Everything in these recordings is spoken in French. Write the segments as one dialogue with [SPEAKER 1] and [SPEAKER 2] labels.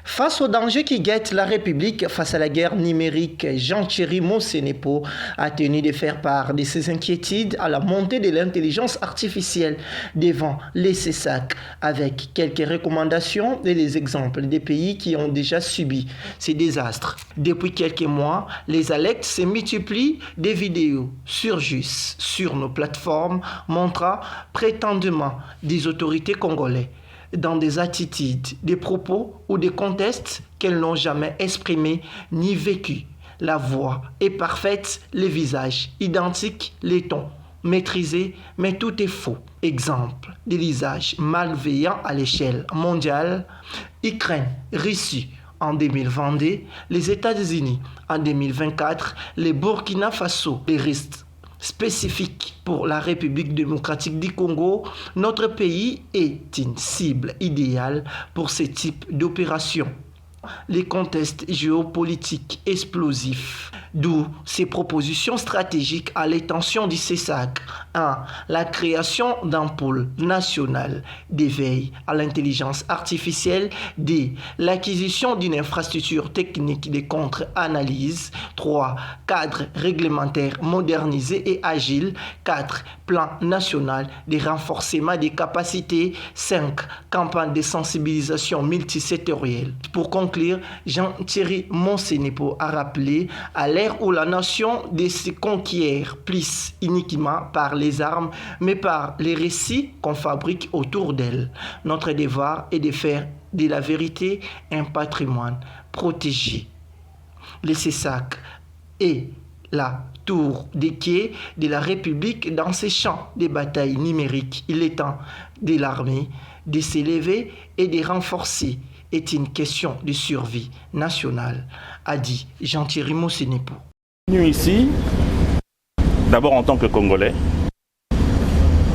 [SPEAKER 1] Face aux dangers qui guettent la République face à la guerre numérique, Jean-Thierry Mossenepo a tenu de faire part de ses inquiétudes à la montée de l'intelligence artificielle devant les CESAC, avec quelques recommandations et les exemples des pays qui ont déjà subi ces désastres. Depuis quelques mois, les alertes se multiplient, des vidéos surgissent sur nos plateformes montrant prétendument des autorités congolaises dans des attitudes, des propos ou des contextes qu'elles n'ont jamais exprimés ni vécus. La voix est parfaite, les visages identiques, les tons maîtrisés, mais tout est faux. Exemple, des visages malveillants à l'échelle mondiale, Ukraine, Russie en 2022, les États-Unis en 2024, les Burkina Faso, les risques spécifique pour la République démocratique du Congo, notre pays est une cible idéale pour ce type d'opération. Les contextes géopolitiques explosifs, d'où ces propositions stratégiques à l'intention du CESAC. 1. La création d'un pôle national d'éveil à l'intelligence artificielle. 2. L'acquisition d'une infrastructure technique de contre-analyse. 3. Cadre réglementaire modernisé et agile. 4. Plan national de renforcement des capacités. 5. Campagne de sensibilisation multisectorielle. Pour conclure, Jean-Thierry Mossenepo a rappelé, à l'ère où la nation ne se conquiert plus uniquement par les armes, mais par les récits qu'on fabrique autour d'elle. Notre devoir est de faire de la vérité un patrimoine protégé. Le CESAC est la tour des quais de la République dans ces champs de bataille numériques. Il est temps de l'armée de s'élever et de renforcer. Est une question de survie nationale, a dit Jean-Thierry Mossenepo.
[SPEAKER 2] Venu ici, d'abord en tant que Congolais,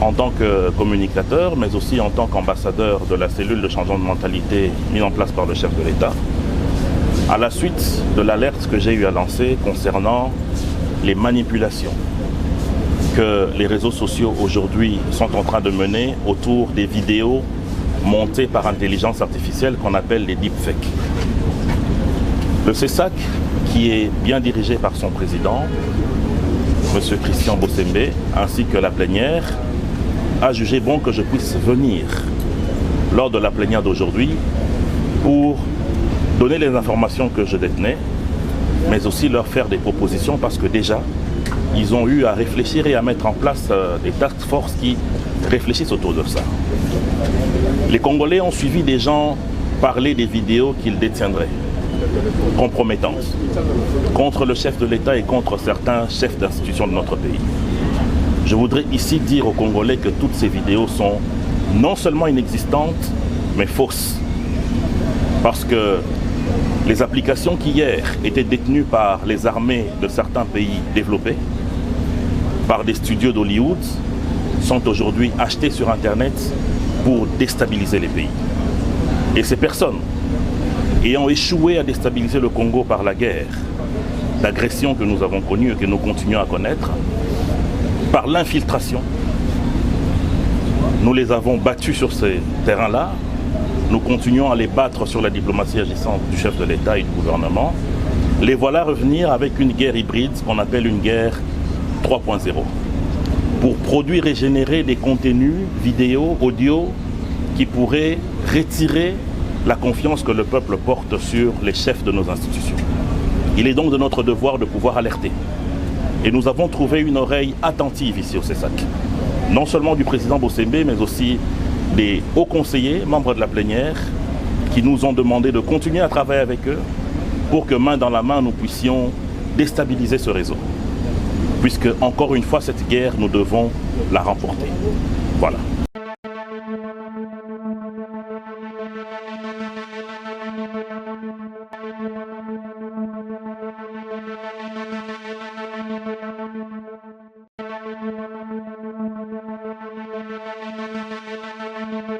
[SPEAKER 2] en tant que communicateur, mais aussi en tant qu'ambassadeur de la cellule de changement de mentalité mise en place par le chef de l'État, à la suite de l'alerte que j'ai eu à lancer concernant les manipulations que les réseaux sociaux aujourd'hui sont en train de mener autour des vidéos montées par intelligence artificielle qu'on appelle les deepfakes. Le CESAC, qui est bien dirigé par son président, M. Christian Bossembe, ainsi que la plénière, a jugé bon que je puisse venir lors de la plénière d'aujourd'hui pour donner les informations que je détenais, mais aussi leur faire des propositions parce que déjà, ils ont eu à réfléchir et à mettre en place des task force qui réfléchissent autour de ça. Les Congolais ont suivi des gens parler des vidéos qu'ils détiendraient, compromettantes, contre le chef de l'État et contre certains chefs d'institutions de notre pays. Je voudrais ici dire aux Congolais que toutes ces vidéos sont non seulement inexistantes, mais fausses. Parce que les applications qui hier étaient détenues par les armées de certains pays développés, par des studios d'Hollywood, sont aujourd'hui achetées sur Internet pour déstabiliser les pays. Et ces personnes, ayant échoué à déstabiliser le Congo par la guerre, l'agression que nous avons connue et que nous continuons à connaître, par l'infiltration, nous les avons battus sur ces terrains-là, nous continuons à les battre sur la diplomatie agissante du chef de l'État et du gouvernement. Les voilà revenir avec une guerre hybride, qu'on appelle une guerre 3.0. Pour produire et générer des contenus vidéo, audio, qui pourraient retirer la confiance que le peuple porte sur les chefs de nos institutions. Il est donc de notre devoir de pouvoir alerter. Et nous avons trouvé une oreille attentive ici au CESAC. Non seulement du président Bossembe, mais aussi des hauts conseillers, membres de la plénière, qui nous ont demandé de continuer à travailler avec eux pour que main dans la main, nous puissions déstabiliser ce réseau. Puisque, encore une fois, cette guerre, nous devons la remporter. Voilà.